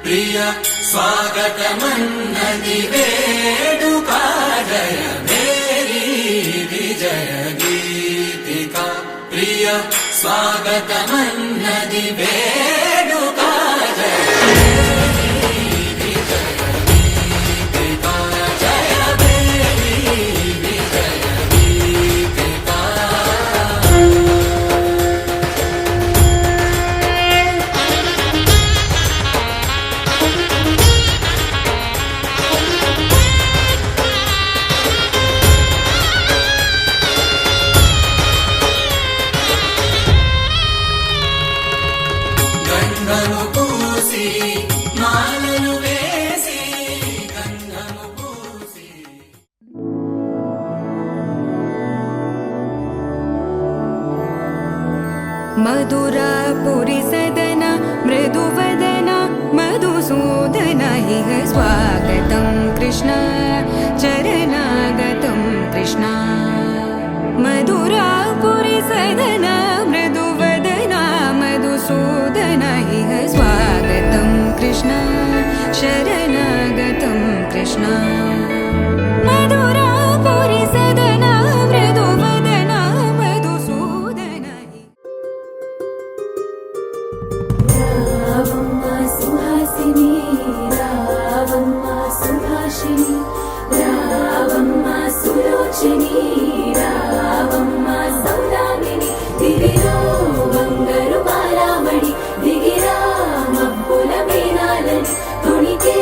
ప్రియ స్వాగతమన్నది వేడుక జయ మేరీ విజయ గీతిక ప్రియ స్వాగతమన్నది వేడుక జయ గంధము పూసి మాలలు వేసి గంధము పూసి మధురాపురి సదన మృదువదన మధుసూదన ఇహ స్వాగతం కృష్ణ చరణాగతం కృష్ణ మధురాపురి సదన మృదువదన మధుసూదన ఇహ స్వాగతం కృష్ణ శరణాగతం కృష్ణ మధురాపురి సదన మృదువదన మధుసూదన రావమ్మ సుహాసిని రావమ్మ సుభాషిణి రావమ్మ సులోచని రావమ్మ సౌదామిని దిగిరో బంగారు బాలామణి దిగిరా మబ్బుల మేనాలని తొణికే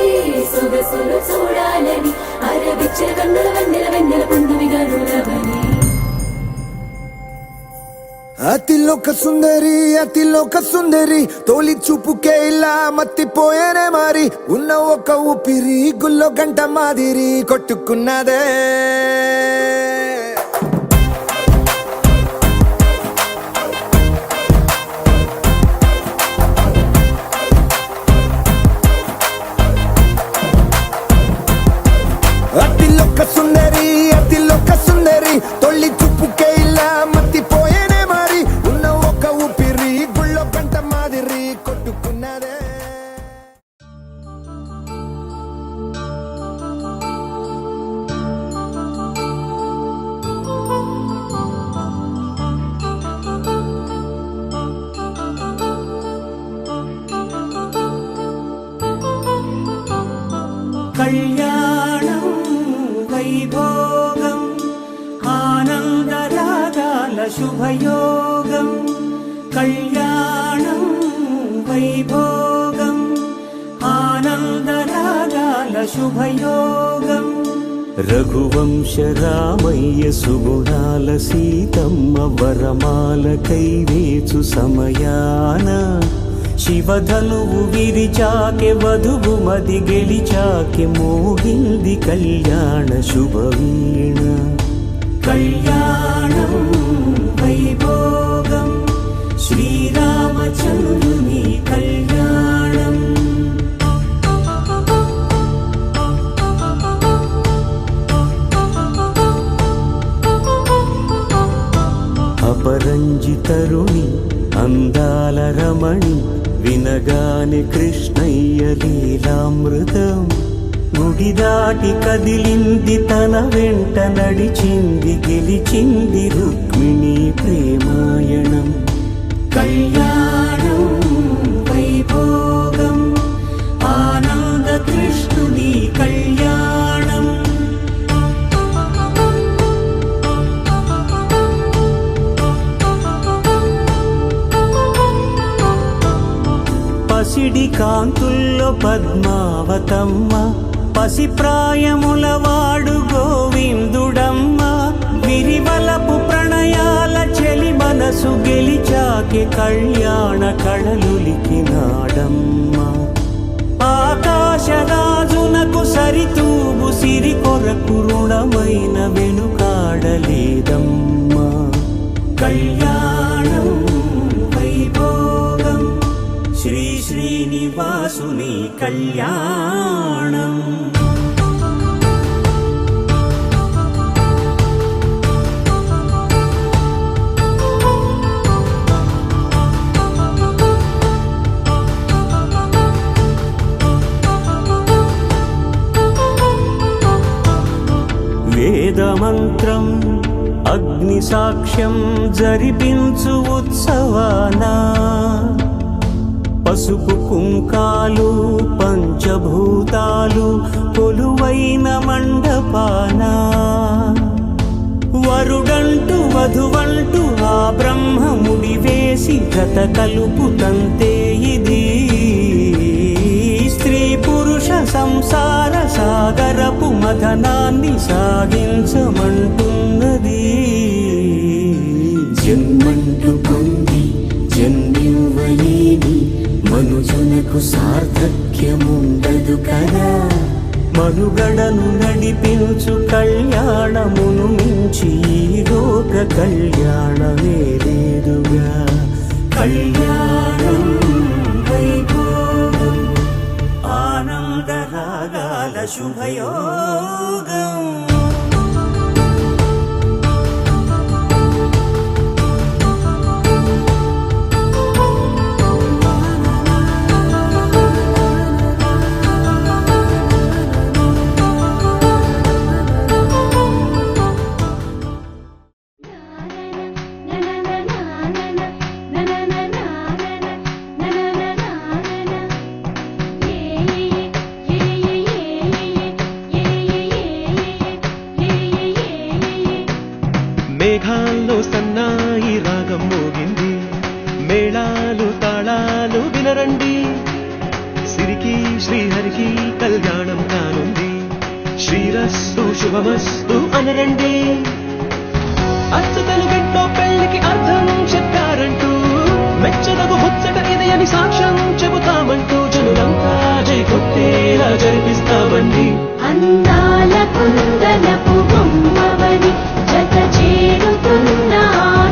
సొగసులు చూడాలని అరవిచ్చల కన్నుల వెన్నెల వెన్నెల పుందుమిగా నులవని అతిలోక సుందరి తోలి చూపుకే ఇలా మత్తిపోయేనే మారి ఉన్న ఒక ఊపిరి గుల్లో గంట మాదిరి కొట్టుకున్నదే అతిలోక సుందరి తొలి చూపుకే ఇలా మత్తిపోయేనే మారి ఉన్న ఒక ఊపిరి గుళ్ళో గంట మాదిరి కొట్టుకున్నదే కళ్యాణం వైభోగం ఆనందరాగాల శుభయోగం కళ్యాణం వైభోగం ఆనందరాగాల శుభయోగం రఘువంశ రామయ్య సుగుణాల సీతమ్మ వరమాల కైవేచు సమయాన శివధనువు విరిచాకె వధువు మది గెలిచాకె మోగింది కళ్యాణ శుభవీణ కళ్యాణం వైభోగం శ్రీరామచంద్రుని కళ్యాణం అపరంజి తరుణి అందాల రమణి వినగానే కృష్ణయ్య లీలామృతం గుడి దాటి కదిలింది తన వెంట నడిచింది గెలిచింది రుక్మిణి ప్రేమాయణం కళ్యాణం వైభోగం ఆనంద కృష్ణుని కళ్యాణం పసిడి కాంతుల్లో పద్మావతమ్మ పసిప్రాయముల వాడు గోవిందుడమ్మ విరివలపు ప్రణయాల చెలి మనసు గెలిచాకే కళ్యాణ కళలులికినాడమ్మ ఆకాశరాజునకు సరితూగు సిరి కొరకు రుణమైన వెనుకాడలేదమ్మా కళ్యాణం వైభోగం శ్రీ శ్రీనివాసుని కళ్యాణం వేదమంత్రం అగ్ని సాక్ష్యం జరిపించు ఉత్సవాన పసుపు కుంకాలు పంచభూతాలు కొలువైన మండపాన వరుడంటూ వధువంటూ ఆ బ్రహ్మముడి వేసి గత కలుపుతంతే ఇది స్త్రీ పురుష సంసార సాగరపు మథనాన్ని సాగించమంటున్నది. జన్మంటూ పొంది జన్మివ్వలేని మనుజునకు సార్థక్యముండదు కదా. మనుగడను నడిపించు కళ్యాణమును మించి ఈ లోక కళ్యాణమే లేదుగా. కళ్యాణం వైభోగం ఆనందరాగాల శుభయోగం. మేఘాల్లో సన్నాయి రాగం మోగింది, మేళాలు తాళాలు వినరండి. సిరికి శ్రీహరికి కళ్యాణం కానుంది, శ్రీరస్తు శుభమస్తు అనరండి. అచ్చతలు గంటో పెళ్లికి అర్థం చెప్పారంటూ మెచ్చదగు ముచ్చట ఇది అని సాక్ష్యం చెబుతామంటూ జనులంతా జై కొట్టేలా జరిపిస్తామండి. అందాల కుందనపు బొమ్మవని జత చేరుతున్న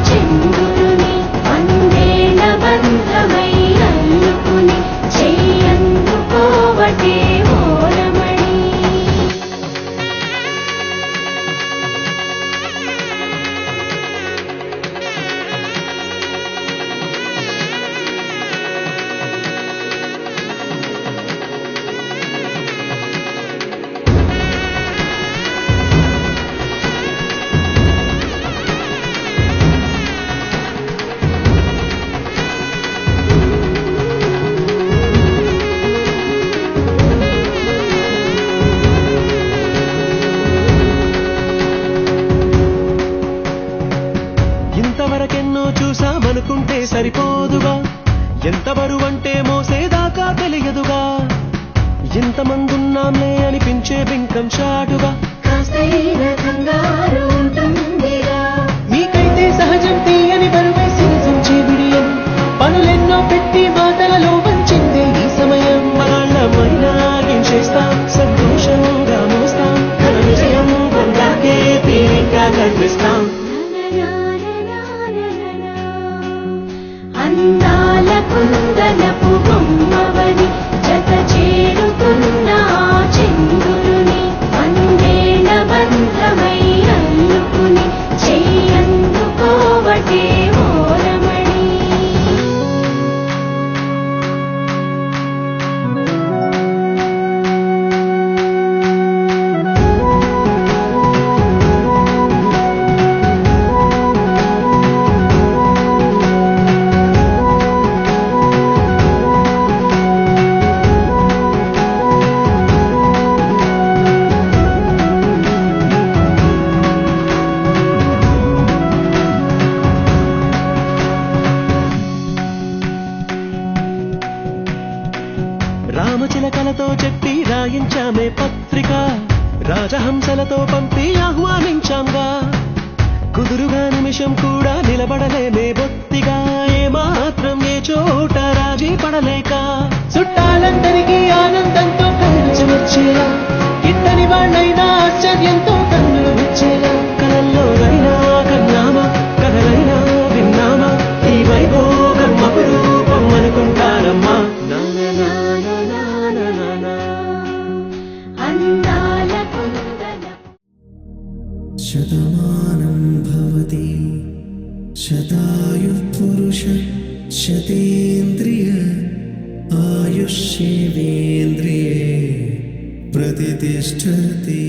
చంద్రుని వందేల బంధమై అల్లుకుని చెయ్యందుకోవటే ఓరమణి. ఇంతవరకెన్నో చూసామనుకుంటే సరిపోదుగా, ఎంత బరువంటే మోసేదాకా తెలియదుగా. ఇంతమందున్నాంలే అనిపించే బింకం చాటుగా కాస్తైన కంగారు ఉంటుందిరా. మీకైతే సహజం తీయని బరువై సింహించే బిడియం, పనులెన్నో పెట్టి మాటలలో వంచిందే ఈ సమయం. మనాళ్ళమైనా ఏం చేస్తాం, సంతోషంగా మోస్తాం, ఘన విజయం పొందాకే తీరిగ్గా కనిపిస్తాం. అందాల కుందనపు బొమ్మవని జత చేరుతున్న చంద్రుని వందేల బంధమై అల్లుకుని చెయ్యందుకోవటే ఓరమణి. రామచిలకలతో చెప్పి రాయించామే పత్రిక, రాజహంసలతో పంపి ఆహ్వానించాంగా. కుదురుగా నిమిషం కూడా నిలబడలేమే బొత్తిగా, ఏ మాత్రం ఏ చోట రాజీ పడలేక. చుట్టాలందరికీ ఆనందంతో కలిసి వచ్చేలా, గిట్టని వాళ్ళైనా ఆశ్చర్యంతో కన్నులు వచ్చేలా. కలల్లోనైనా కన్నామా, కథలైనా విన్నామా, ఈ వైభోగం అపురూపం అనుకుంటారమ్మా. అందాల కుందన శతమానం భవతి శతాయుః పురుష శతేంద్రియ ఆయుష్యేవేంద్రియే ప్రతిష్టతి.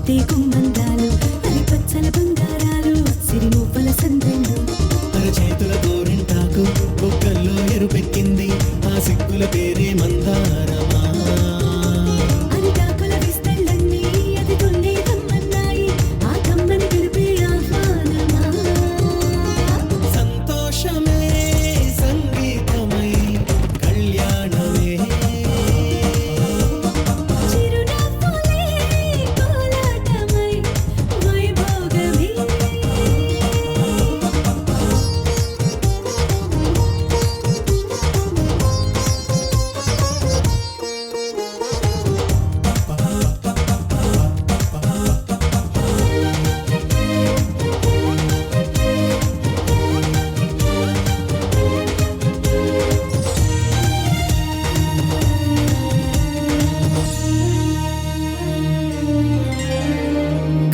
పుట్టే గుమ్మందాలు అది పచ్చల బంగారాలు సిరి మువ్వల సందెళ్ళు తన చేతుల గోరింటాకు బొక్కల్లో ఎరుపెక్కింది ఆ సిక్కుల పేరే మందారమా అది డాకుల విస్తళ్ళన్నీ అది తొండే కమ్మన్నాయి ఆ కమ్మని పిలిపే ఆహ్వానమా సంతోషమే సంగీతమై కళ్యాణమే చిరునవ్వులే కోలాటమై వైభోగమే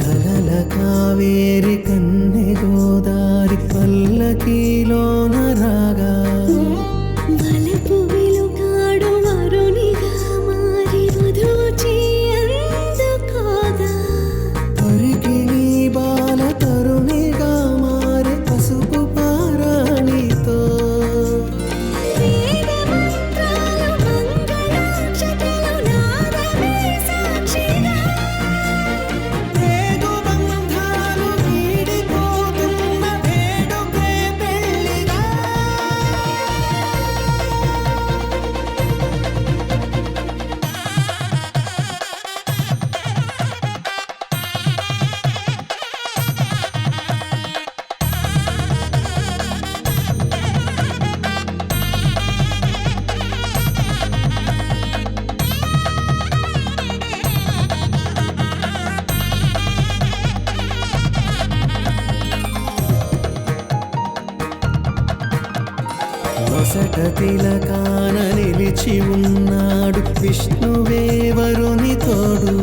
కలల కావేరి కన్నె గోదారి పల్లకీలోన రాగా వలపు వెలుగాడు వరునిగా మారి వధూచి అందుకోగా పరికిణి బాల తరుణిగా మారే పసుపు పారాణితో వేద మంత్రాలు మంగళాక్షతలు నాదమే సాక్షిగా రేగు బంధాలు వీడిపోతున్న వేడుకే పెళ్ళిగా వసట తిలకాన నిలిచి ఉన్నాడు విష్ణువే వరుని తోడు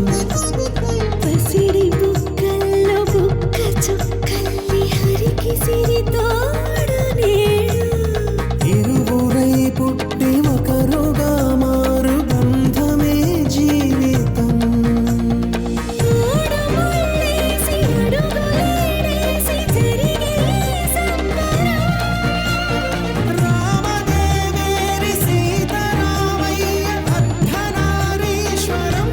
పసిడి బుక్కల్లో బుక్క చుక్కల్లి హరికి సిరి తోడు నేడు ఇరువురై పుట్టి ఒకరుగా మారు బంధమే జీవితం మూడు ముళ్ళేసి అడుగులేసి జరిగే సంబరం రామదేవేరి సీతారామయ్య అర్ధనారీశ్వరం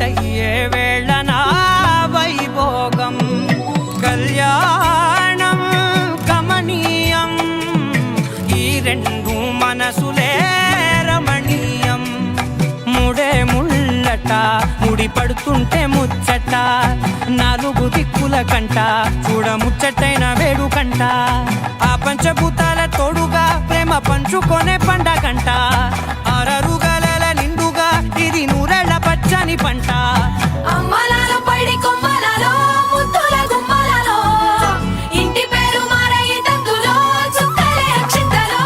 ఒకటయ్యే వేళన వైభోగం కళ్యాణం కమనీయం ఈ రెండు మనసులే రమణీయం ముడే ముళ్ళట ముడి పడుతుంటే ముచ్చట నాలుగు దిక్కుల కంట చూడ ముచ్చటైన వేడుకంట ఆ పంచభూతాల తోడుగా ప్రేమ పంచుకొనే పండగంట ఆరరుగల నిండుగా ఇది నూరెళ్ళ పచ్చని పంట అమ్మలాలో పైడి కొమ్మలలో ముద్దుల గుమ్మలలో ఇంటి పేరు మారయి తందులో చుక్కలే అక్షింతలో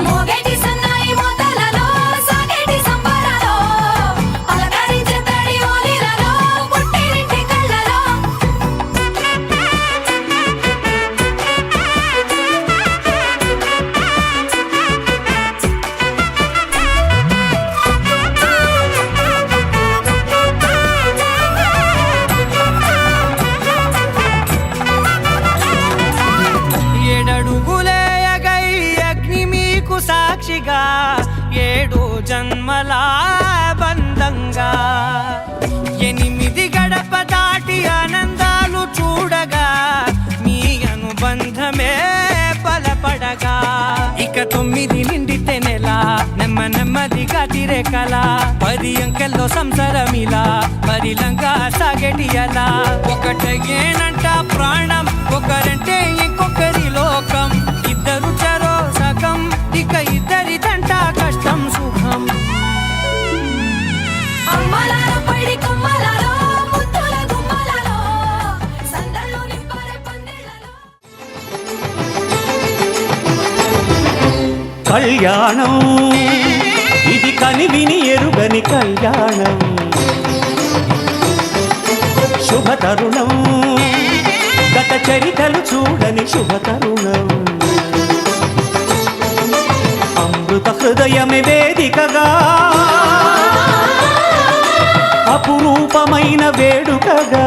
మోగేటి సన్నాయి మోతలలో సాగేటి సంబరాలో పలకరించే తడి ఓలిలలో పుట్టినింటి కళ్ళలో ఏడడుగులేయగై అగ్ని మీకు సాక్షిగా 7 జన్మల బంధంగా 8 గడప దాటి ఆనందాలు చూడగా మీ అనుబంధమే బలపడగా ఇక 9 నిండితే నెల నెమ్మదిగా తిరే కల 10 అంకెల్లో సంసారమిలా పరిలంగా సాగేటి అలా ఒకటేనంట ప్రాణం ఒకరంటే ఇంకొకరి లోకం ఇద్దరు చరో సగం ఇక ఇద్దరిదంట కష్టం సుఖం అమ్మలాలో పైడి కొమ్మలలో ముద్దుల గుమ్మలలో సందళ్ళు నింపారే పందిళ్ళలో కళ్యాణం ఇది కని విని ఎరుగని కళ్యాణం శుభతరుణం గత చరితలు చూడని శుభతరుణం అమృత హృదయమే వేదికగా అపురూపమైన వేడుకగా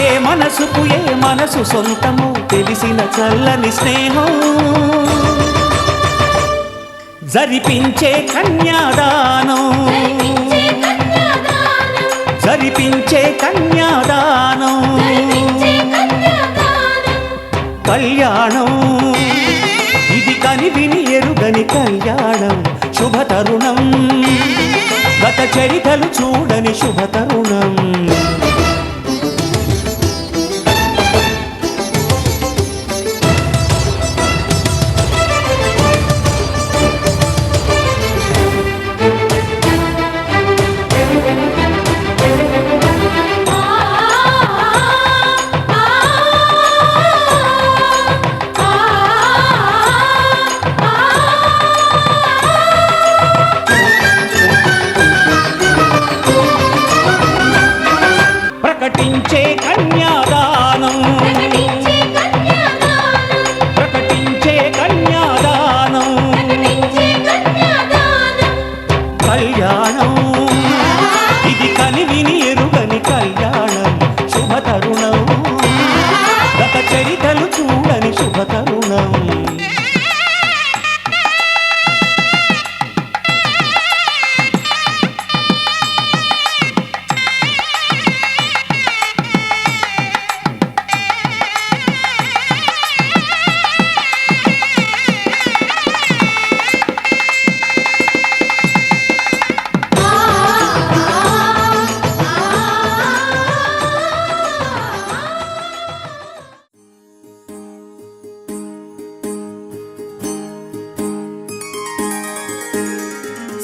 ఏ మనసుకు ఏ మనసు సొంతము తెలిసిన చల్లని స్నేహం జరిపించే కన్యాదానం జరిపించే కన్యాదానం కళ్యాణం ఇది కని విని ఎరుగని కళ్యాణం శుభతరుణం గత చరితలు చూడని శుభతరుణం ప్రకటించే కన్యాదానం ప్రకటించే కన్యాదానం కళ్యాణం ఇది కని విని ఎరుగని కళ్యాణం శుభతరుణం గత చరితలు చూడని శుభతరుణం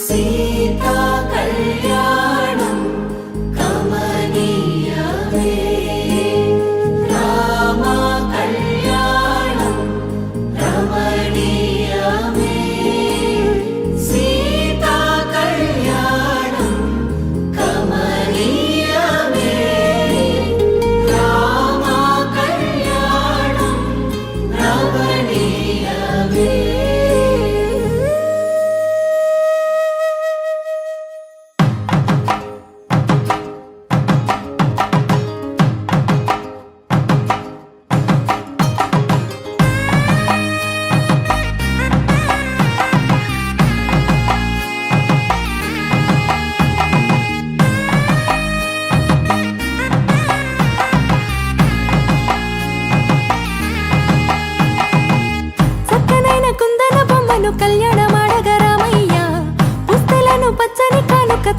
సీతా కళ్యాణం కమనీయమే రామ కళ్యాణం రమణీయమే సీతా కళ్యాణం కమనీయమే రామ కళ్యాణం రమణీయమే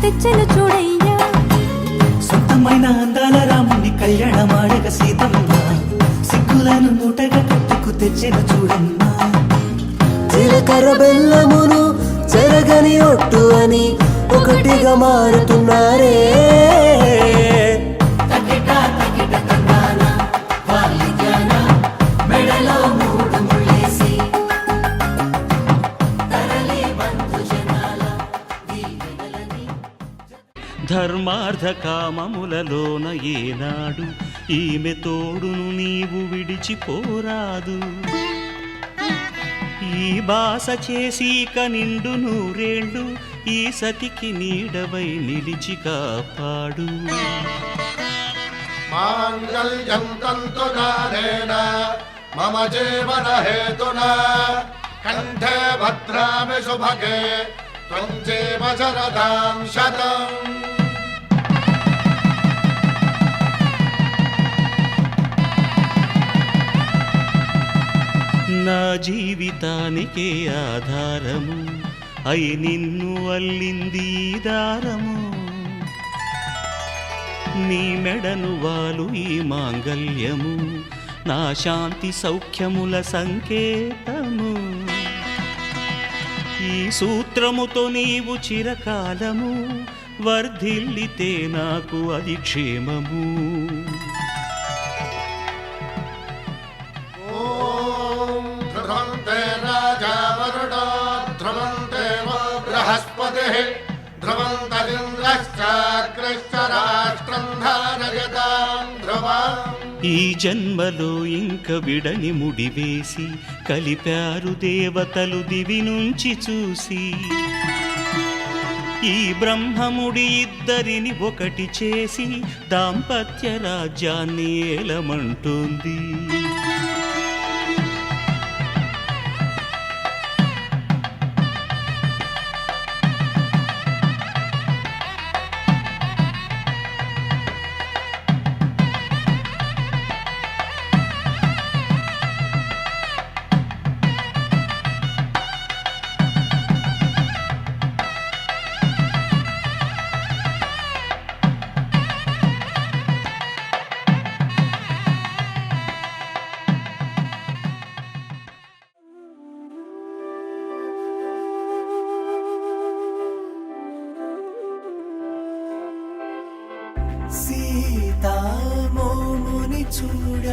తెచ్చెను చూడయ్యా. సొంతమైన అందాల రాముని కళ్యాణమాడగ సీతమ్మ సిగ్గులను మూటగా కట్టుకు తెచ్చెను చూడమ్మా. జీలకర్ర బెల్లమును చెరగని ఒట్టు అని ఒకటిగా మారుతున్నారే. తకిట తకిట తందాన వాలిద్యాన మెడలో మూడు ముళ్ళేసి తరలి బంధు జనాల దీవెనలని. ధర్మార్థ కామములలోన ఏనాడు ఈమె తోడును నీవు విడిచిపోరాదు. ఈ బాస చేసి నిండు నూరేళ్ళు ఈ సతికి నీడవై నిలిచి కాపాడు. మాంగళ్యం తంతునానేన మమ జీవన హేతునా కంఠే భద్రామి శుభగే త్వం జీవ శరదాం శతం. నా జీవితానికే ఆధారము అయి నిన్ను అల్లింది ఈ దారము. నీ మెడను వాలు ఈ మాంగల్యము నా శాంతి సౌఖ్యముల సంకేతము. ఈ సూత్రముతో నీవు చిరకాలము వర్ధిల్లితే నాకు అది క్షేమము. ధ్రువంతే రాజా వరుణో ధ్రువంతే బృహస్పతిః ధ్రువంతరింద్రశ్చాగ్రశ్చ రాష్ట్రం ధారయతాం ధ్రువం. ఈ జన్మలో ఇంక విడని ముడివేసి కలిపారు దేవతలు దివి నుంచి చూసి. ఈ బ్రహ్మముడి ఇద్దరిని ఒకటి చేసి దాంపత్య రాజ్యాన్ని ఏలమంటుంది. సీతామోముని చూడ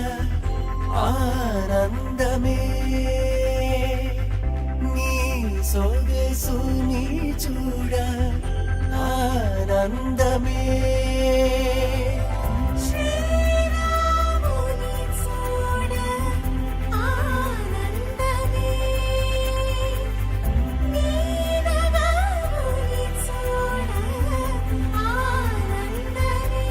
ఆనందమే నీ సొగసుని చూడ ఆనందమే. శ్రీరాముని చూడ ఆనందమే, నీలగాముని చూడ ఆనందమే.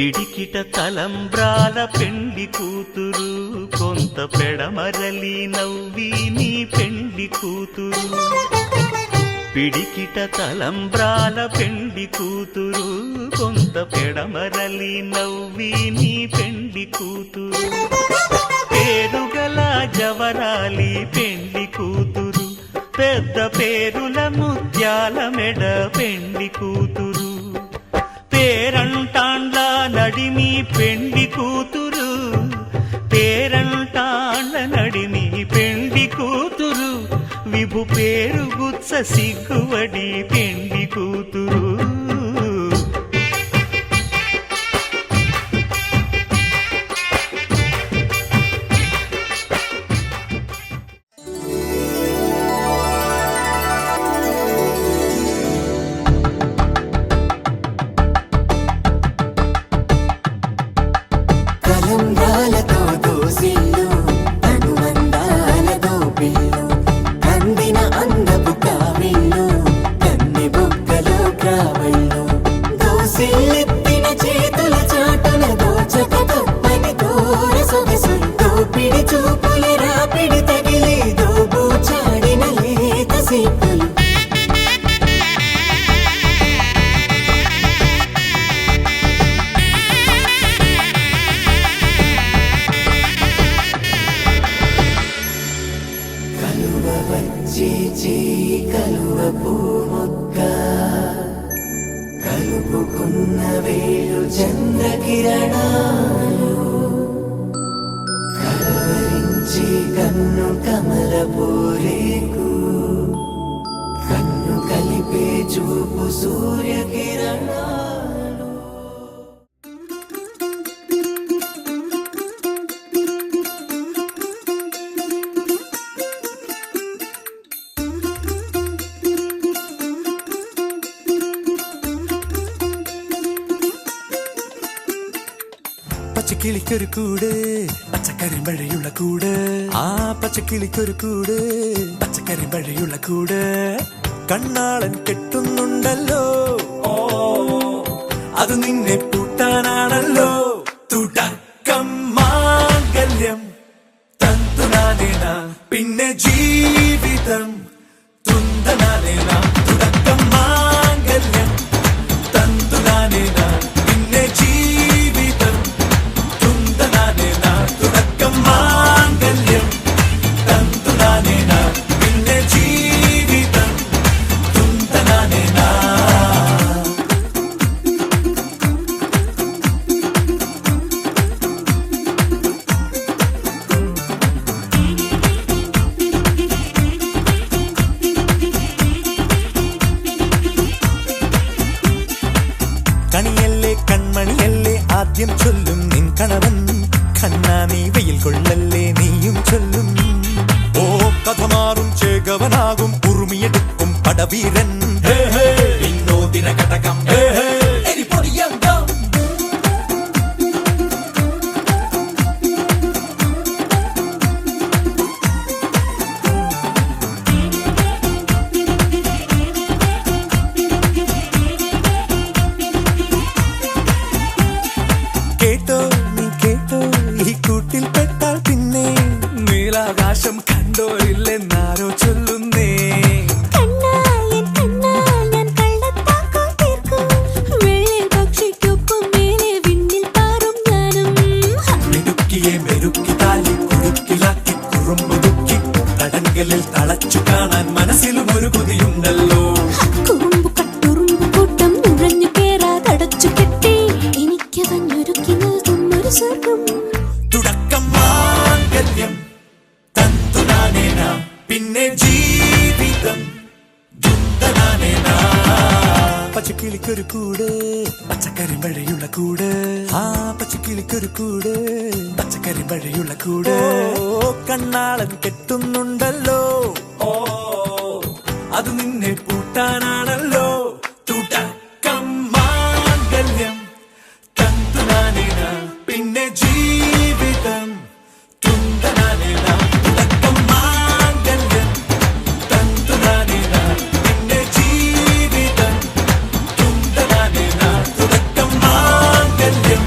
పిడికిట తలంబ్రాల పెండ్లి కూతురు కొంత పెడమరలి నవ్వి నీ పెండ్లి కూతురు పిడికిట తలంబ్రాల పెండ్లి కూతురు కొంత పెడమరలి నవ్వి నీ పెండ్లి కూతురు పేరుగల జవరాలి పెండ్లి కూతురు పెద్ద పేరుల ముత్యాల మెడ పెండ్లి కూతురు పేరంటాండ్ల నడిమి పెండ్లి కూతురు పేరంటాండ్ల నడిమి పెండ్లి కూతురు విభు పేరు గుత్స సిగ్గువడి పెండ్లి కూతురు కలంబ్రాలతో దోసిళ్ళు అనుబంధాలతో పిల్లు కందిన అందపు కావిళ్ళు కన్నె బుగ్గలో గ్రావళ్ళు దోసిళ్ళెత్తిన చేతుల చాటున దోచక తప్పని దూర సొగసుంటూ పిడి చూపుల రాపిడి తగిలి దోబూచాడిన లేత సీపులు కలువ వచ్చే కలువ పూమొక్క కలుపుకున్న వేలు చంద్రకిరణాలు కలవరించి కన్ను కమల పూరేకు కన్ను కలిపే చూపు సూర్యకిరణాలు പച്ചക്കിളിക്കൊരു കൂട് പച്ചക്കരിമ്പഴയുള്ള കൂട് ആ പച്ചക്കിളിക്കൊരു കൂട് പച്ചക്കരിമ്പഴയുള്ള കൂട് കണ്ണാളൻ കെട്ടുന്നുണ്ടല്ലോ ഓ അത് നിന്നെ പൂട്ടാനാണല്ലോ തുടക്കം മാംഗല്യം തന്തുനാനേന പിന്നെ ജീവിതം തുന്തനാനേന തുടക്കം മാംഗല്യം തന്തുനാനേന പിന്നെ ജീവിതം തുന്തനാനേന തുടക്കം മാംഗല്യം തന്തുനാനേന പിന്നെ ജീവിതം തുന്തനാനേന കണിയല്ലേ കൺമണിയല്ലേ ആദ്യം ചൊല്ലും നിൻ കണവൻ കണ്ണാ നീ വെയിൽ കൊള്ളല്ലേ നീയും ചൊല്ലും ഓ കഥ മാറും ചേകവനാകും ഉറുമിയെടുക്കും പടവീരൻ വിനോദിന കടകം എരിപൊടിയങ്കം കേട്ടോ നീ കേട്ടോ ഈ കൂട്ടിൽ പെട്ടാൽ പിന്നെ നീലാകാശം കണ്ടോരില്ലെന്നാരോ ചൊല്ലുന്നേ മിടുക്കിയെ മെരുക്കി താലി കുടുക്കിലാക്കി കുറുമ്പുതുക്കി തടങ്കലിൽ തളച്ചു കാണാൻ മനസ്സിലും ഒരു കൊതിയുണ്ടല്ലോ തുടക്കം മാംഗല്യം തന്തുനാനേന പിന്നെ ജീവിതം ദുന്തനാനേന പച്ചക്കിളിക്കൊരു കൂട് പച്ചക്കരിമ്പഴയുള്ള കൂട് ആ പച്ചക്കിളിക്കൊരു കൂട് പച്ചക്കരിമ്പഴയുള്ള കൂട് കണ്ണാളൻ കെട്ടുന്നുണ്ടല്ലോ ഓ അത് നിന്നെ പൂട്ടാനാണല്ലോ തുടക്കം മാംഗല്യം തന്തുനാനേന പിന്നെ ജീവിതം തുന്തനാനേന തുടക്കം മാംഗല്യം തന്തുനാനേന പിന്നെ ജീവിതം തുന്തനാനേന തുടക്കം മാംഗല്യം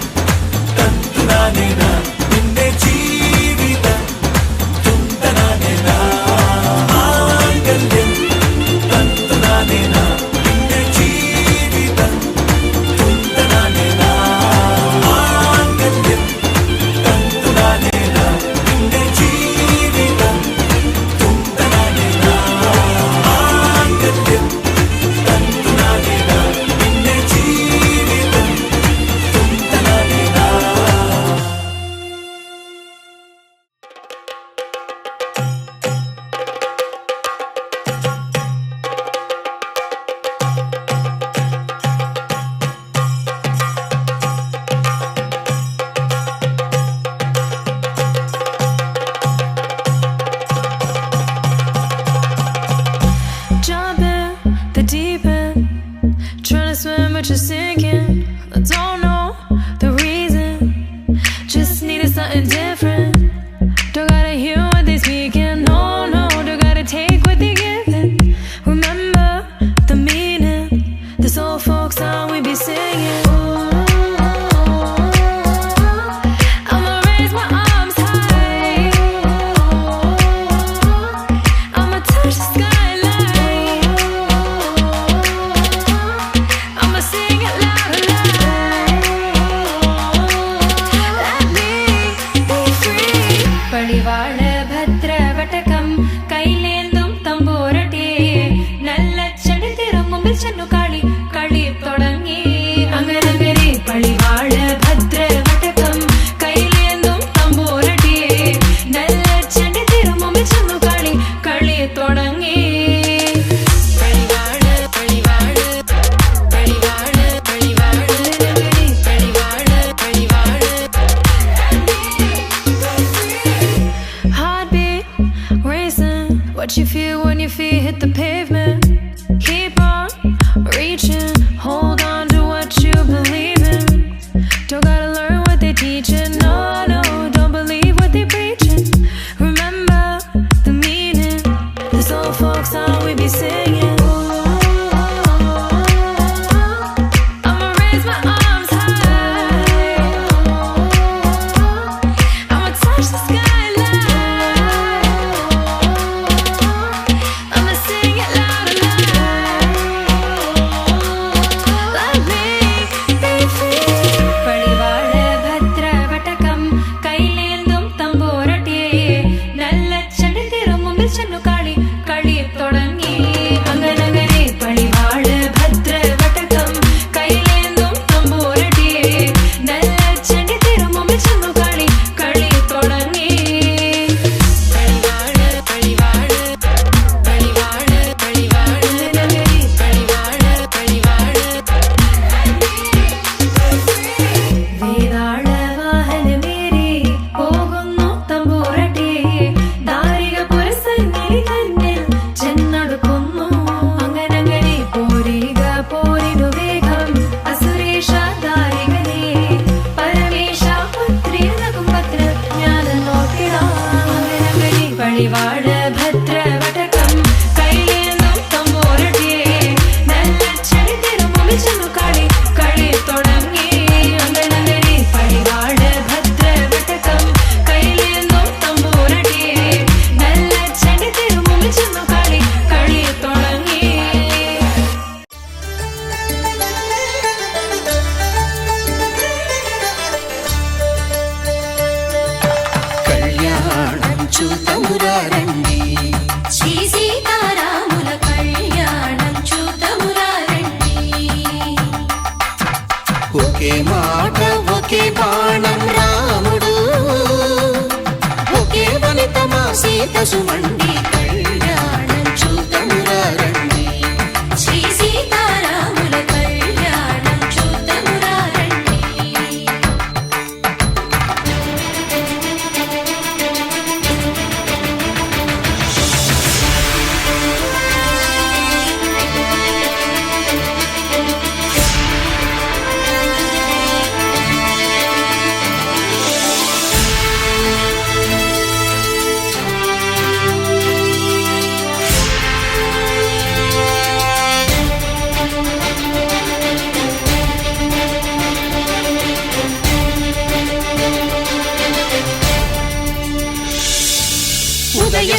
what you feel when your feet hit the pavement. Keep on reaching, hold on to what you believe in. Don't gotta learn what they're teaching, no, no, don't believe what they're preaching. Remember the meaning, this old folk song we be singing.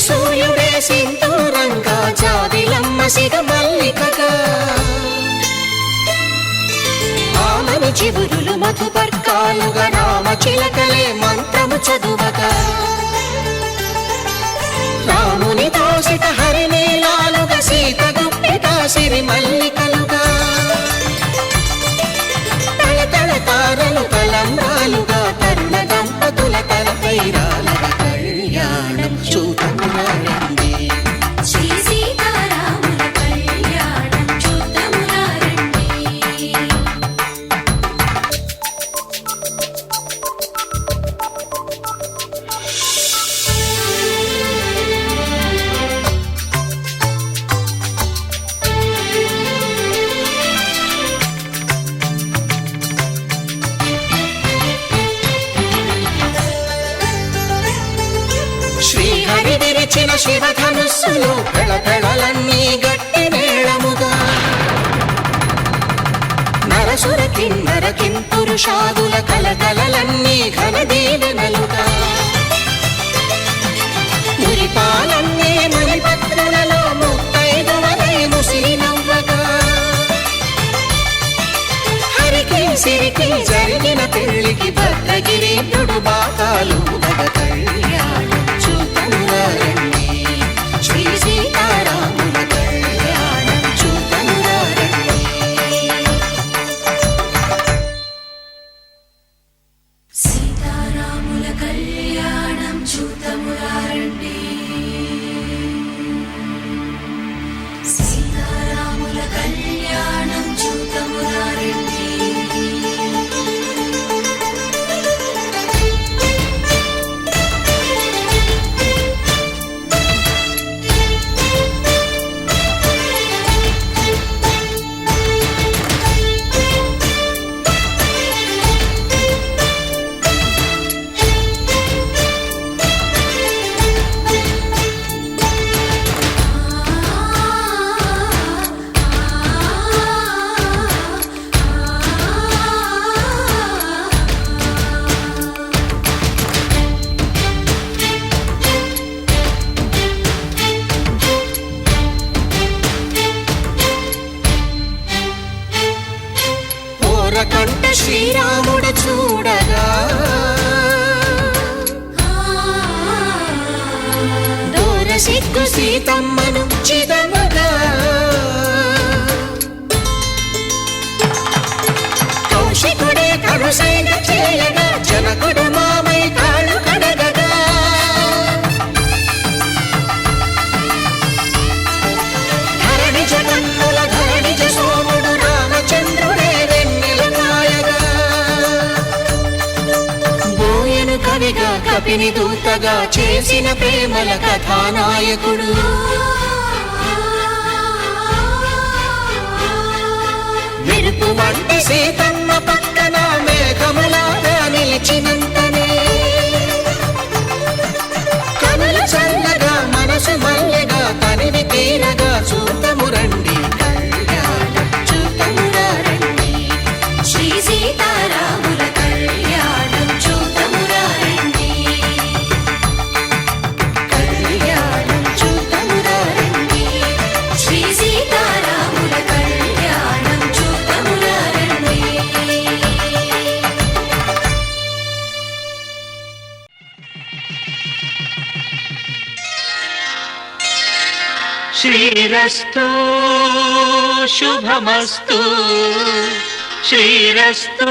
సూర్యుడే సింధూరంగా జాబిలమ్మ సిగ మల్లికగా ఆమని చివురులు మధుపర్కాలుగా రామ చిలకలే మంత్రము చదువగా రాముని దోసిట హరినీలాలుగా సీత గుప్పిట సిరి మల్లికలుగా తళతళ తారలు తలంబ్రాలుగా తరుణ దంపతుల తలపై రాలగా కళ్యాణం చూతములారండి శ్రీ సీతారాముల కళ్యాణం చూతములారండి. శ్రీహరి విరిచిన శివధనుస్సులు పెళపెళలన్నీ గట్టి మేళముగా నరసుర కిన్నర కింపురుషాదుల కలకలలన్నీ ఘన దీవెనలుగా మురిపాలన్నీ మణిపత్రులలో ముత్తైదువలై ముసిరి నవ్వగా హరికి సిరికి జరిగిన పెళ్లికి భద్రగిరీంద్రుడు బాకాలు కళ్యాణం చూతములారండి శ్రీ సీతారాముల కళ్యాణం చూతములారండి. సీతారాముల కళ్యాణం చూతములారండి సీతారాముల కళ్యాణం చూతములారండి. శ్రీరాముడు చూడగా దూర సిగ్గు సీతమ్మను చిదమగా కౌశికుడే కరుసైన చేయగా జనకుడు మామై కాళ్ళు కడగగా ధరణి జగన్నుల ధరణిజ సోముడు రామచంద్రుడే వెన్నెల కాయగా బోయను కవిగా కపిని దూతగా చేసిన ప్రేమల కథానాయకుడు మెరుపు వంటి సీతమ్మ పక్కన మేఘములాగా నిలిచినంతనే కనులు చల్లగా మనసు మల్లెగా తనివి తీరగా చూతము రండి కళ్యాణం చూతమురా రండి శ్రీ సీతారాముల కళ్యాణం చూతమురా రండి కళ్యాణం చూతమురా రండి శ్రీ సీతారాముల కళ్యాణం చూతమురా రండి. శ్రీరస్తు శుభమస్తు శ్రీరస్తు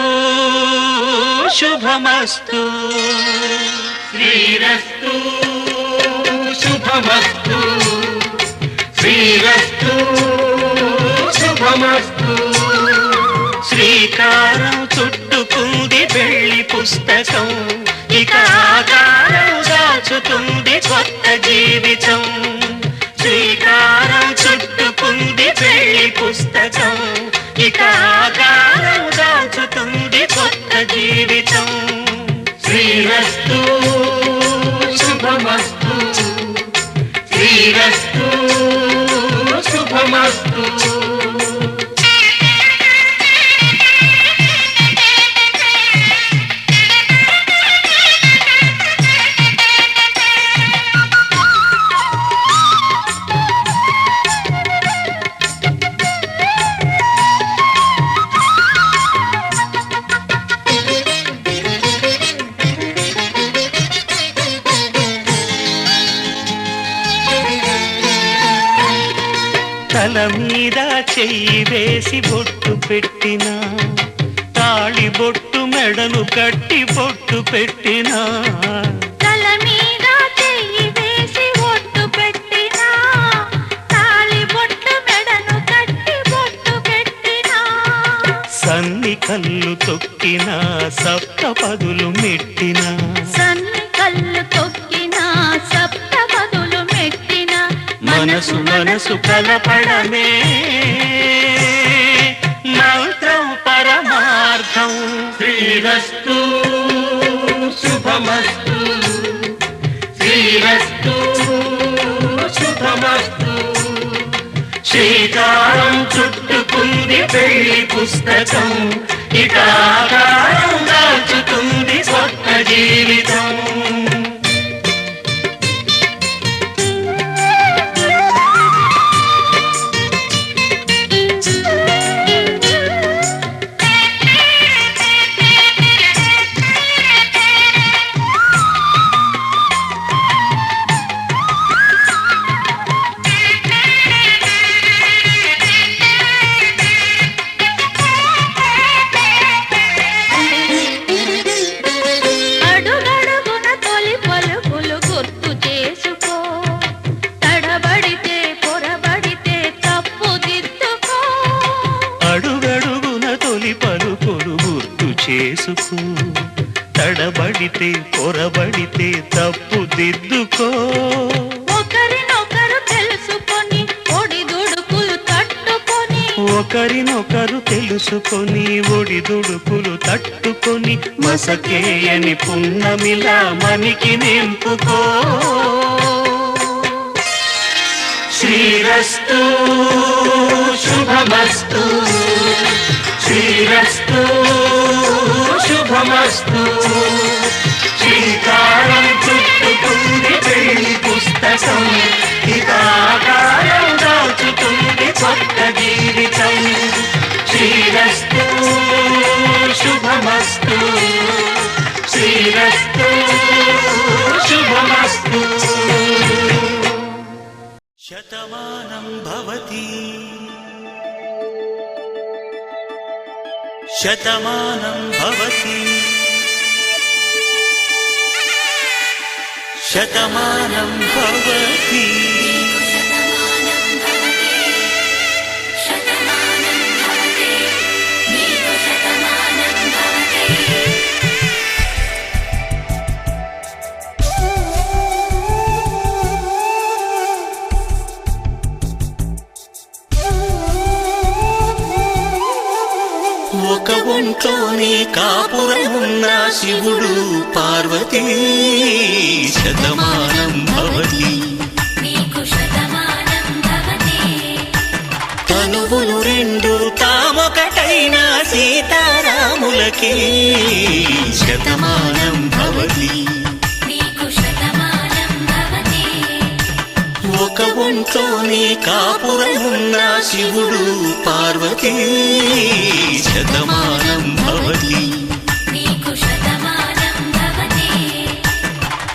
శుభమస్తు శ్రీరస్తు శుభమస్తు శ్రీరస్తు శుభమస్తు శ్రీకారం చుట్టుకుంది పెళ్లి పుస్తకం ఇక ఆకారం దాచుతుంది కొత్త జీవితం శ్రీకారం చుట్టుకుంది పెళ్లి పుస్తకం ఇక ఆకారం దాచుతుంది కొత్త జీవితం శ్రీరస్తు శుభమస్తు శ్రీరస్తు శుభమస్తు తల మీద చెయ్యి వేసి బొట్టు పెట్టినా తాళి బొట్టు మెడను కట్టి బొట్టు పెట్టినా తల మీద చెయ్యి వేసి బొట్టు పెట్టినా తాళి బొట్టు మెడను కట్టి బొట్టు పెట్టినా సన్ని కళ్ళు తొక్కినా సప్త పదులు మెట్టినా సన్ని కళ్ళు తొక్కినా సప్త పదులు మెట్టినా మనసు మనసు కలపడమే మంత్రం పరమార్థం శ్రీరస్తు శుభమస్తు శ్రీరస్తు శుభమస్తు శ్రీకారం చుట్టుకుంది పెళ్లి పుస్తకం ఇక ఆకారం దాచుతుంది కొత్త జీవితం అడుగడుగున తొలి పలుకులు గుర్తు చేసుకో తడబడితే పొరబడితే తప్పు దిద్దుకో అడుగడుగున తొలి పలుకులు గుర్తు చేసుకో తడబడితే పొరబడితే తప్పు దిద్దుకో ఒకరినొకరు తెలుసుకొని ఒడిదుడుకులు తట్టుకొని ఒకరినొకరు తెలుసుకొని ఒడిదుడుకులు తట్టుకొని మసకేయని పున్నమిలా మనికి నింపుకో శ్రీరస్తు శుభమస్తు శ్రీరస్తు శుభమస్తు శ్రీకారం చుట్టుకుంది పెళ్లి పుస్తకం ఇక ఆకారం దాచుతుంది కొత్త జీవితం శ్రీరస్తు శుభ శతమానం భవతి శతమానం భవతి శతమానం భవతి ఒక ఒంట్లోనే కాపురమున్న శివుడు పార్వతీ శతమానం భవతి తనువులు రెండు తామొకటైన సీతారాములకి శతమానం భవతి ఒక ఒంట్లోనే కాపురమున్న శివుడు పార్వతీ శతమానం భవతి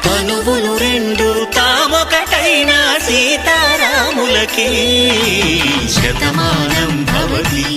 తనువులు రెండు తామొకటైన సీతారాములకి శతమానం భవతి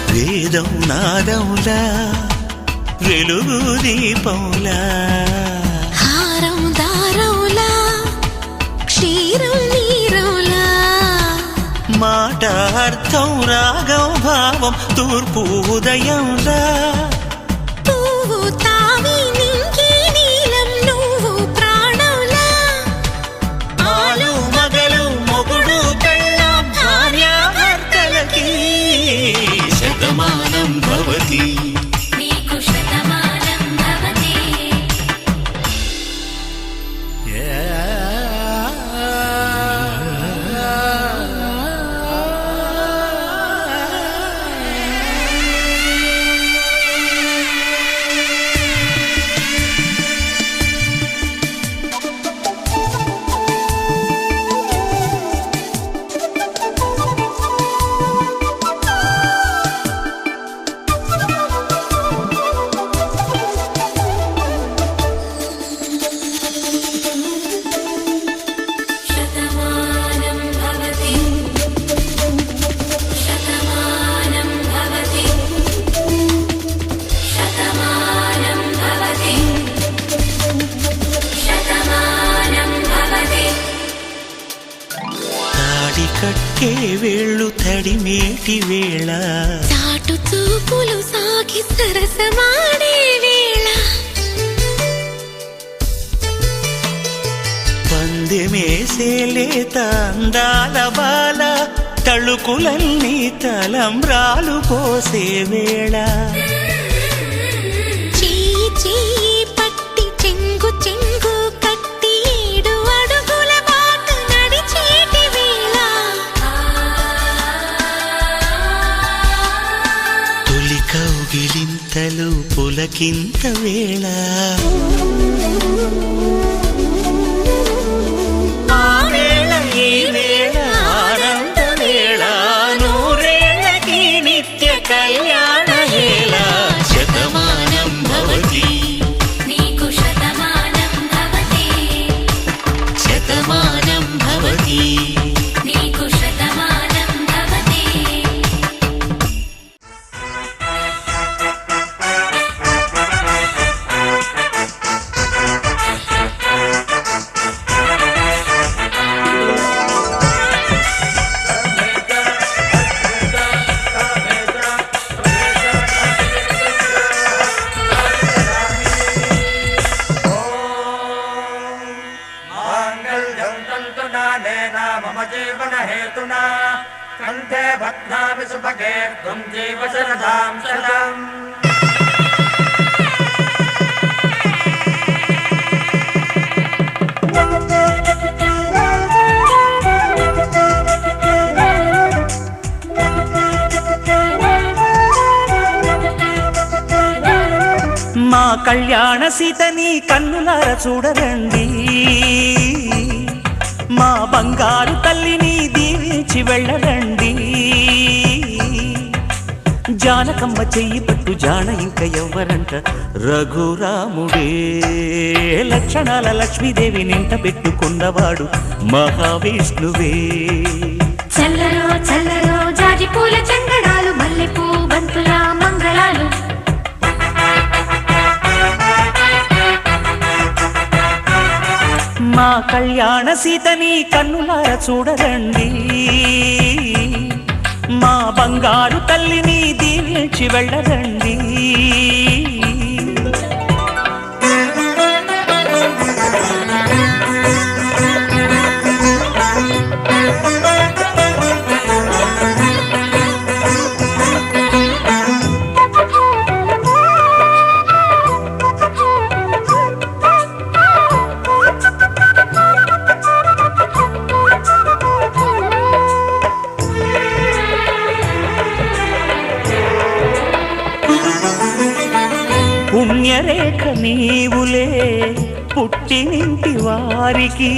వేదం నాదములా వెలుగు దీపములా హారం దారములా క్షీరం నీరములా మాట అర్థం రాగం భావం తూర్పు ఉదయంలా పువ్వు తావి నింగి నీలం నువ్వు ప్రాణంలా ఆలు మగలు మొగుడు పెళ్ళాం భార్యాభర్తలకి శతమానం భవతి కట్టే వేళ్ళు తడిమేటి వేళ చాటు చూపులు సాగి సరసమాడే వేళ పందెమేసే లేత అందాల బాల తళుకులన్నీ తలంబ్రాలు పోసే వేళ చెయ్యి చెయ్యి పట్టి చెంగు చెంగు కట్టి 7 అడుగుల బాట నడిచేటి వేళ తొలి కౌగిలింతలు పులకింత వేళ ఆ వేళ ఈ వేళ ఆనంద వేళ నూరేళ్ళకి నిత్య కళ్యాణ వేళ శతమానం భవతి శతమానం భవతి मम जीवन हेतुना कंठे भद्नामि सुभगे त्वं जीव शरदां शतम् కళ్యాణ సీతని కన్నులార చూడరండి, మా బంగారు తల్లిని దీవించి వెళ్ళరండి. జానకమ్మ చెయ్యి పట్టు జాన ఇంక ఎవ్వరంట, రఘురాముడే. లక్షణాల లక్ష్మీదేవి నింట పెట్టుకున్నవాడు మహావిష్ణువే. చల్లరో చల్లరో జాజి పూల చంగడాలు, మల్లెపూ బంతుల మంగళాలు. మా కళ్యాణ సీతని కన్నులార చూడరండి, మా బంగారు తల్లిని దీవించి వెళ్ళరండి. పుణ్యరేఖ నీవులే పుట్టినింటి వారికి,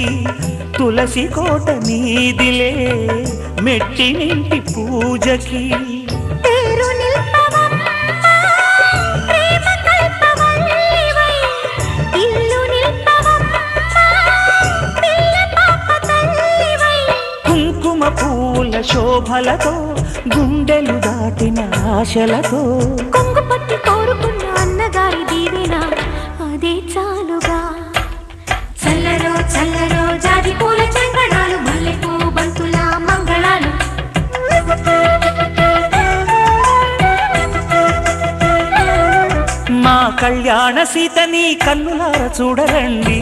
తులసి కోట నీదిలే మెట్టినింటి పూజకి. పేరు నిల్పవమ్మ, ప్రేమ కల్పవల్లివై, ఇల్లు నిల్పవమ్మ, పిల్ల పాప తల్లివై. కుంకుమ పూల శోభలతో గుండెలు దాటిన ఆశలతో, కొంగు పట్టి కోరుకున్న అన్నగారి దీవెన అదే చాలుగా. చల్లరో చల్లరో జాజి పూల చెంగడాలు, మల్లెపూ బంతుల మంగళాలు. మా కళ్యాణ సీతని కన్నులార చూడరండి,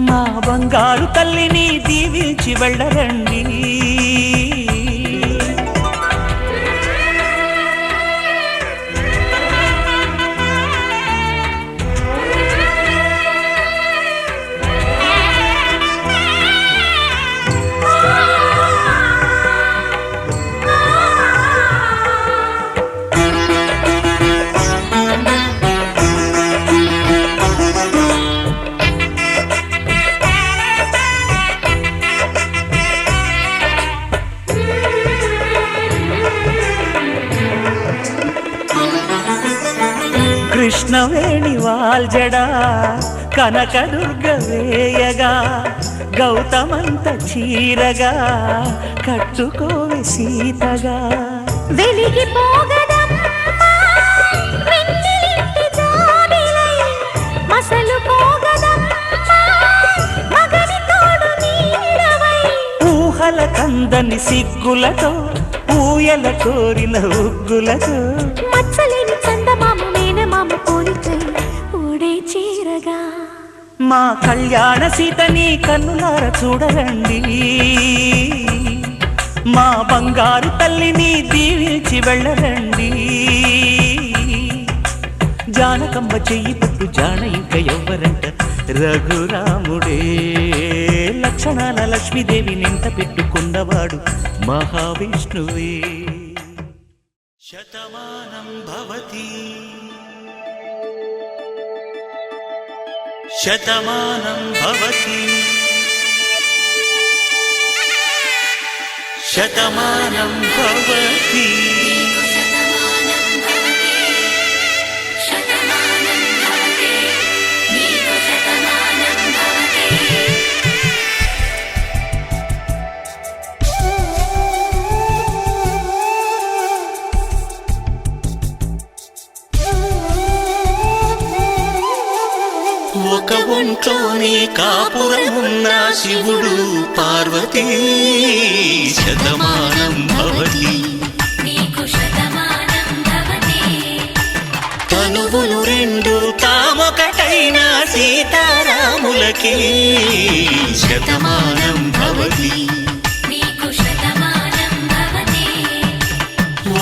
మా బంగారు తల్లిని దీవించి వెళ్ళరండి. కృష్ణవేణి వాల్జడా కనకదుర్గ వేయగా, గౌతమంత చీరగా కట్టుకోవి సీతగా. వెలిగిపోగదమ్మా వెన్నెలింటి జాబిలై, మసలుపోగదమ్మా మగని తోడు నీడవై. ఊహల కందని సిగ్గులతో ఊయల కోరిన ఉగ్గులతో, మచ్చలేని చందమామ మేనమామ పోలికై ఓడే చీరగా. మా కళ్యాణ సీతని కన్నులార చూడరండి, మా బంగారు తల్లిని దీవించి వెళ్ళరండి. జానకమ్మ చెయ్యి పట్టు జాన ఇంక ఎవ్వరంట, రఘురాముడే. లక్షణాల లక్ష్మీదేవి నింట పెట్టుకున్నవాడు మహావిష్ణువే. శతమానం భవతి శతమానం భవతి శతమానం భవతి. ఒక ఒంట్లోనే కాపురమున్న శివుడు పార్వతీ, శతమానం భవతి. తనువులు రెండు తామొకటైన సీతారాములకి, శతమానం భవతి.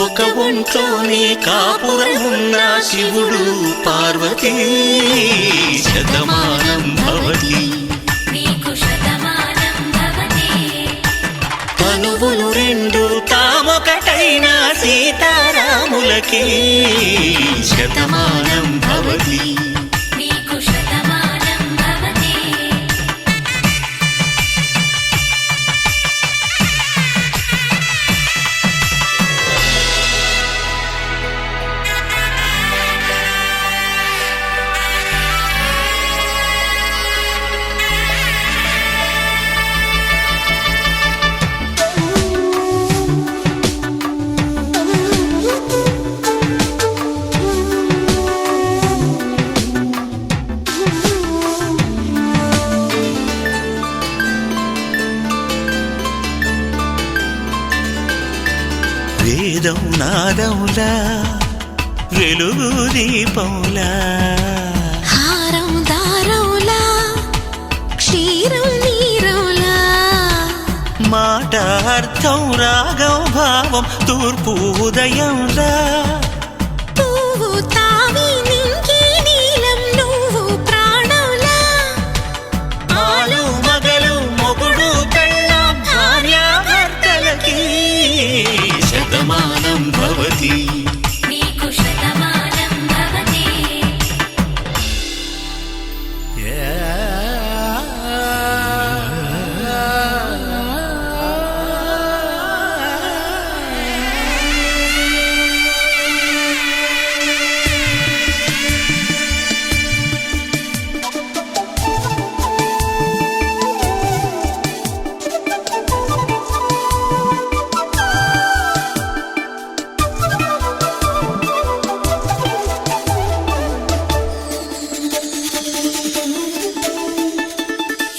ఒక ఒంట్లోనే కాపురమున్న శివుడు పార్వతీ, శతమానం భవతి. తనువులు రెండు తామొకటైన సీతారాములకి, శతమానం నాదములా వెలుగు దీపములా హారం దారవులా క్షీరం నీరవులా మాట అర్థం రాగం భావం తూర్పు ఉదయంలా పువ్వు తావి నింగి నీలం నువ్వు ప్రాణంలా ఆలు మగలు మొగుడు పెళ్ళాం భార్యాభర్తలకి శతమానం భవతి నీకు శతమానం భవతి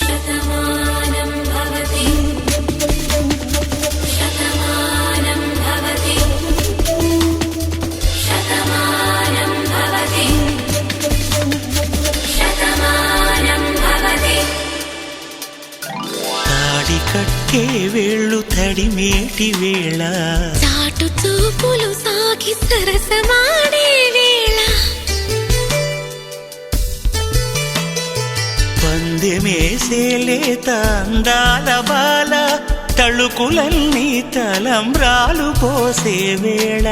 శతమానం భవతి శతమానం భవతి శతమానం భవతి శతమానం భవతి తాడి కట్టే వేళ్ళు తడిమేటి వేళ చాటు చూపులు సాగి సరసమాడే వేళ పందెమేసేలేత అందాల బాల తళుకులన్నీ తలంబ్రాలు పోసే వేళ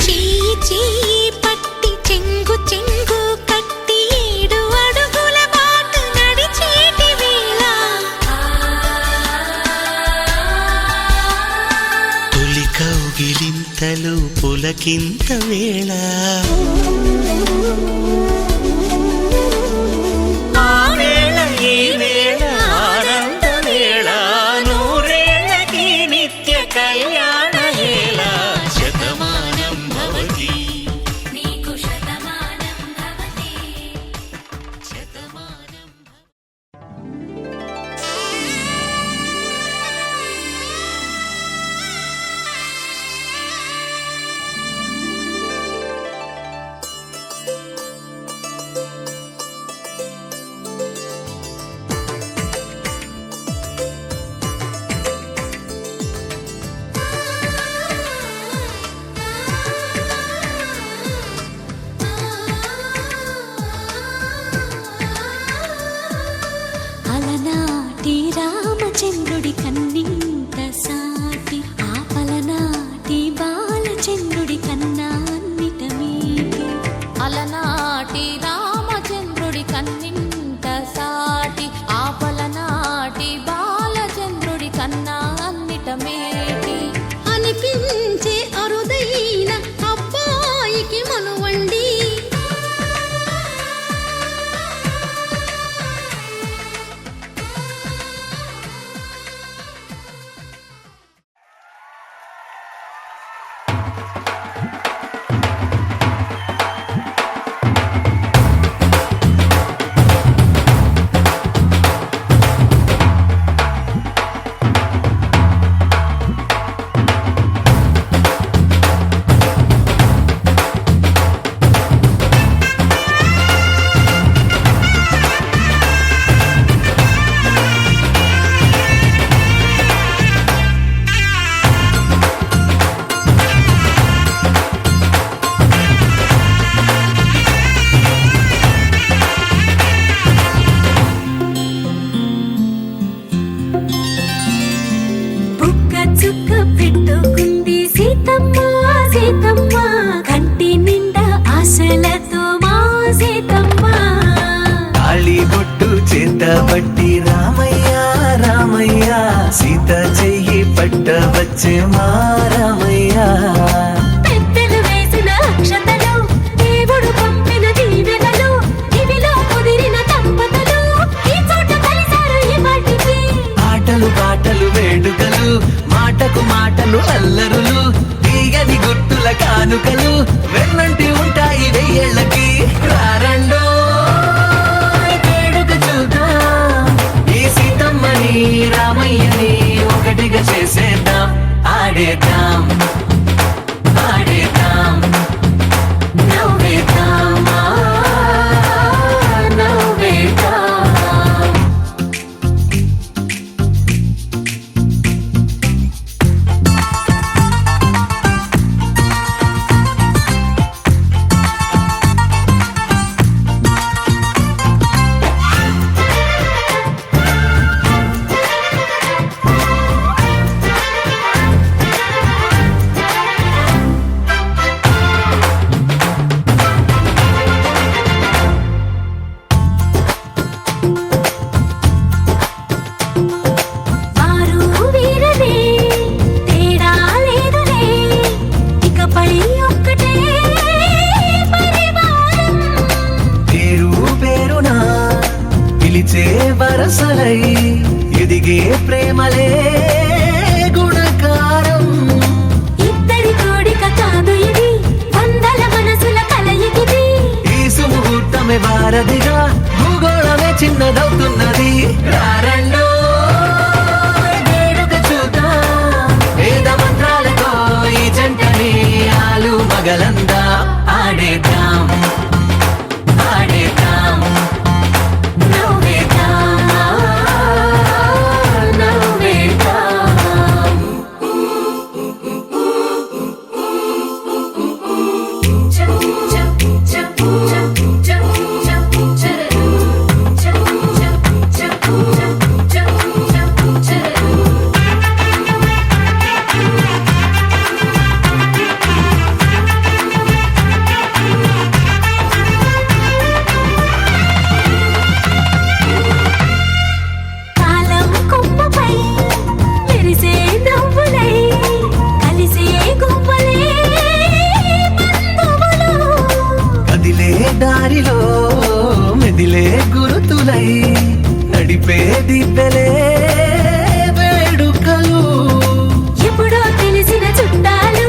చెయ్యి చెయ్యి పట్టి చెంగు చెంగు కట్టి 7 అడుగుల బాట నడిచేటి వేళ తొలి కౌగిలింతలు పులకింత వేళ ఆ వేళ ఈ వేళ ఆనంద వేళ నూరేళ్ళకి నిత్య కళ్యాణ వేళ శతమానం భవతి నీకు శతమానం భవతి శతమానం అలనాటి రామచంద్రుడి కన్నింత సాటి ఆపలనాటి బాలచంద్రుడి కన్నా అన్నిట మీటి అలనాటి రామచంద్రుడి కన్నింత సాటి ఆపలనాటి బాలచంద్రుడి కన్నా అన్నిట మేటి అనిపించే అరుదైన అబ్బాయికి మనువండి పట్టి రామయ్య రామయ్య సీత చెయ్యి పట్ట వచ్చే మా రామయ్య పెద్దలు వేసిన అక్షతలు దేవుడు పంపిన దీవెనలు ఇవిలో కుదిరిన దంపతులు ఈ చోట కలిసారు ఈ వాటికి ఆటలు పాటలు వేడుకలు మాటకు మాటలు అల్లరులు తీయని గుట్టుల కానుకలు వెన్నంటి ఉంటాయి వెయ్యేళ్ళకి రారండో వేడుక చూద్దాం ఈ సీతమ్మని రామయ్యని ఒకటిగా చేసేద్దాం ఆడేద్దాం ఆడేద్దాం నవ్వేద్దాం నవ్వేద్దాం వారు వీరలే తేడా లేదులే ఇకపై ఒక్కటే పరివారం పేరు పేరునా పిలిచే వరసలై ఎదిగే ప్రేమలే గుణకారం ఇద్దరి కోడిక కాదు ఇది వందల మనసుల కలయికిది ఈ సుముహూర్తమే వారధిగా భూగోళమే చిన్నదవుతున్నది రారండో వేడుక చూద్దాం వేద మంత్రాలతో ఈ జంటని ఆలు మగలందా ఆడేద్దాం ఆడేద్దాం నవ్వేద్దాం నవ్వేద్దాం కాలం కొమ్మపై మెరిసే నవ్వులై కలిసే గువ్వలే బంధువులు కదిలే దారిలో మెదిలే గురుతులై నడిపే దిబ్బెలే వేడుకలు ఎప్పుడో తెలిసిన చుట్టాలు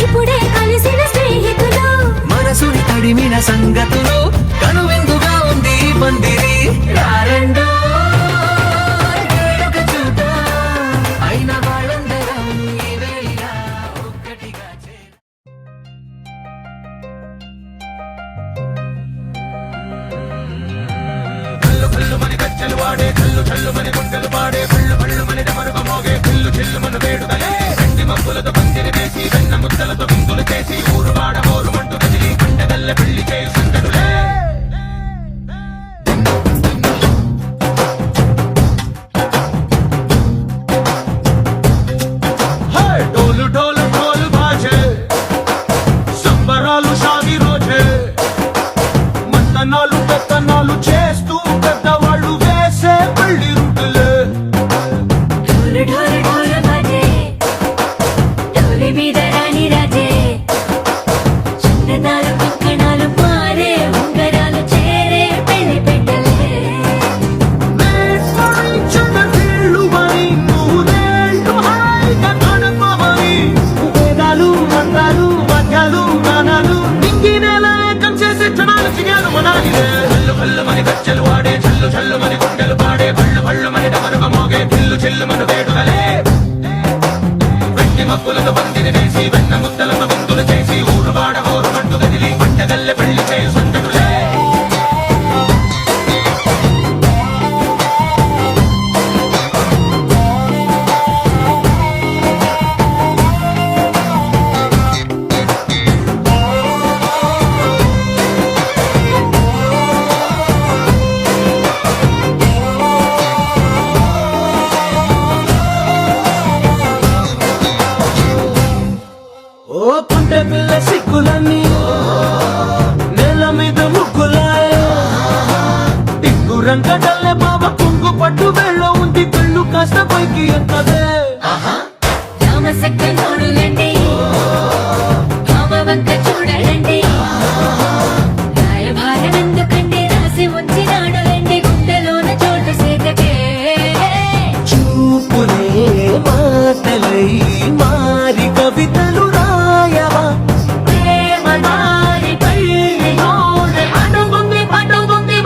ఇప్పుడే కలిసిన స్నేహితులు మనసుని తడిమిన సంగతులు కనువిందుగా ఉంది ఈ పందిరి రారండో వేడుక చూద్దాం అయిన వాళ్ళందరం ఈ వేళ ఒక్కటిగా డోలు డోలు డోలు బాజే సంబరాలు షాది రోజే మన్ననాలు పెత్తనాలు చేస్తూ పెద్దవాళ్ళు వేసే పెళ్లి రూటులే ఢోలు ఢోలు ఢోలు బాజే ఢోలి మీద రాణి రాజే చందనాలు కంకణాలు మారే ఉంగరాలు చేరే పెళ్లి పెట్టలే చెన్నీళ్ళు అని నూరేళ్ళు హాయిగా గడపవని వేదాలు మంత్రాలు వాక్యాలు గానాలు ఇంగినేల ఏకం చేసే క్షణాలు చిగాలు మనాలిలే హల్లు హల్లు మని గజ్జలు వాడే చల్లు చల్లు మని గుండెలు పాడే భళ్ళు భళ్ళు మని డమరుగ మోగే పిల్లు చిల్లు మన వేడుకలే వెండి మబ్బులతో పందిరి వేసి వెన్న ముద్దలతో విందులు చేసి ఊరు వాడ ఊరు మంటు గదిలి పంటగల్లె పెళ్లి చేయి సందడులే ఓ పుంటె పిల్ల సిక్కులన్నీ నేల మీద ముగ్గులాయ టింగు రంగడల్లే బాబా కుంగు పట్టు వెళ్ళ ఉంది పెళ్ళు కాస్త పైకి ఎక్కదే రామసక్క నోడులండి భామ వంక చూడలండి రాయభారం ఎందుకండి రాసి ఉంచినాడులండి గుండెలోన చోటు సేతకే చూపులే మాటలై మారి కవితలు రాయవా ప్రేమ నారి పెళ్లి నోడు అడుగుంది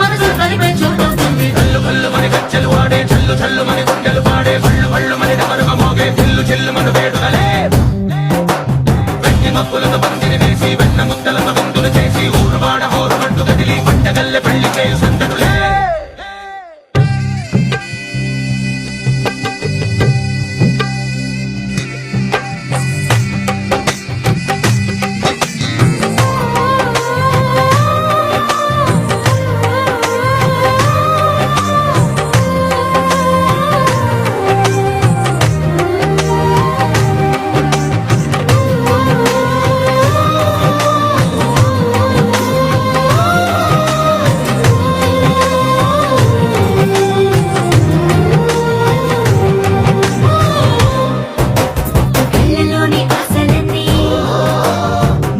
మనసు కలిపే చోటు హల్లు హల్లు మని గజ్జలు వాడే చల్లు చల్లు మని గుండెలు పాడే భళ్ళు భళ్ళు మని మప్పులతో పందిరి వేసి వెన్న ముద్దలతో విందులు చేసి ఊరువాడ హోరుమంటూ కదిలి పండగల్లె పెళ్లి చేయి సందడులే కళ్ళలోని ఆశలన్నీ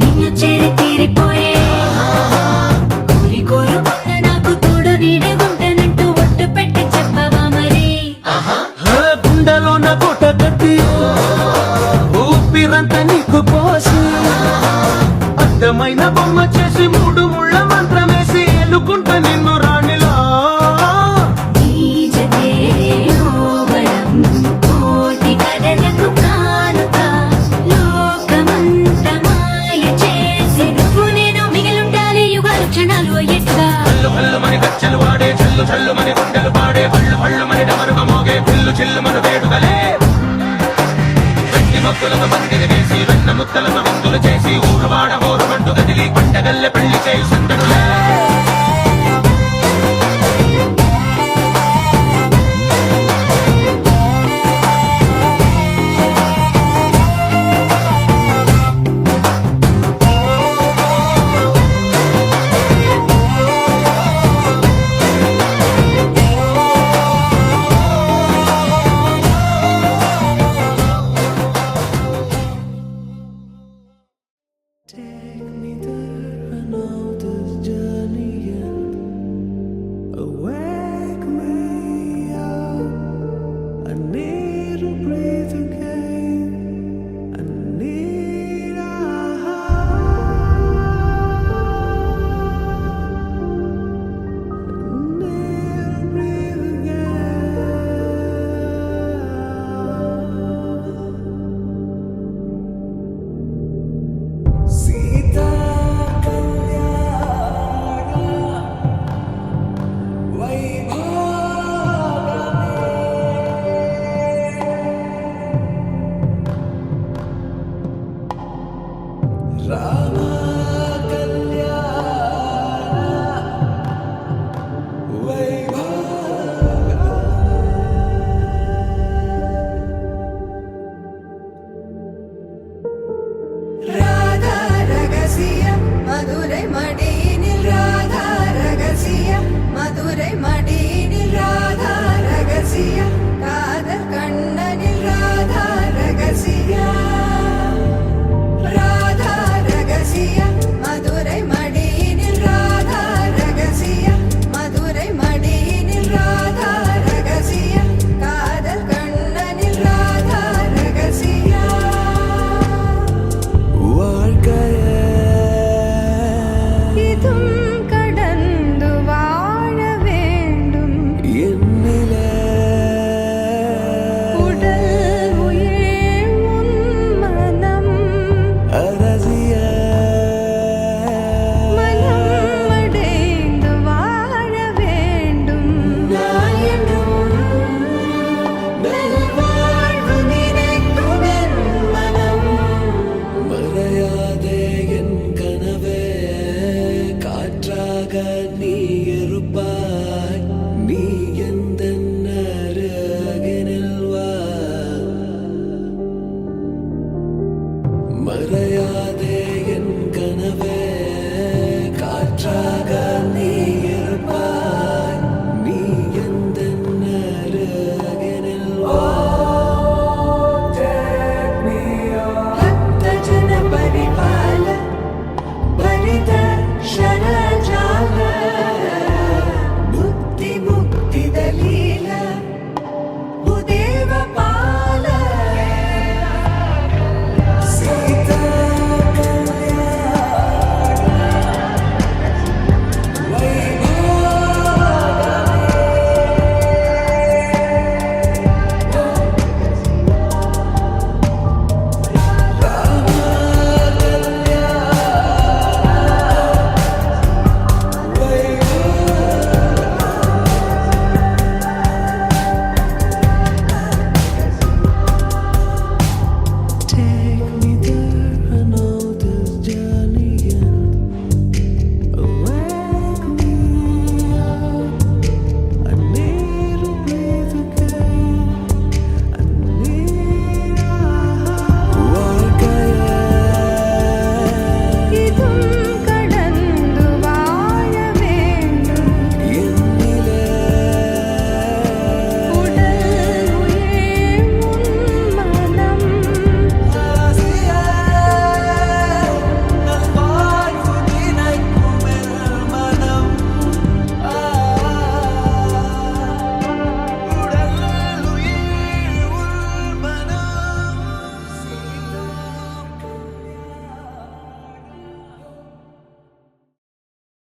నిన్ను చేరి తీరిపోయే కోరి కోరుకున్న నాకు తోడు నీడే ఉంటానంటూ ఒట్టు పెట్టి చెప్పవా మరి గుండెలోన కోట కట్టి ఊపిరంతా నీకు పోసి అర్థమైన బొమ్మ చేసి మూడు ముళ్ళ మంత్రమేసి ఎలుకుంటా నిన్ను రాణిలా నీ జతే ఓవడం కోటి కథలకు కానుక లోకమంత మాయ చేసి నువ్వు నేను మిగిలుండాలి యుగాలు క్షణాలు అయ్యేట్టుగా హల్లు హల్లు మని గచ్చలు వాడే చల్లు చల్లు మని గుండెలు పాడే హల్లు హల్లు మని డమరుగ మోగే పిల్లు చిల్లు మన వేడుకలే వెండి మక్కులతో పందిరి వేసి వెన్న ముద్దలతో విందులు చేసి ఊరువాడ హోరుమంటూ కదిలి పండగల్లె పెళ్లి చేయి సందడులే Take me there, I know this journey ends. Wake me up. I need to breathe again. I need a breathe again. Sita Kalyana Vaibhavame Rama Kalyana Vaibhavame Radha రగసియ Madurai మడినిల్ Radha రగసియ Madurai మడినిల్ Radha రగసియ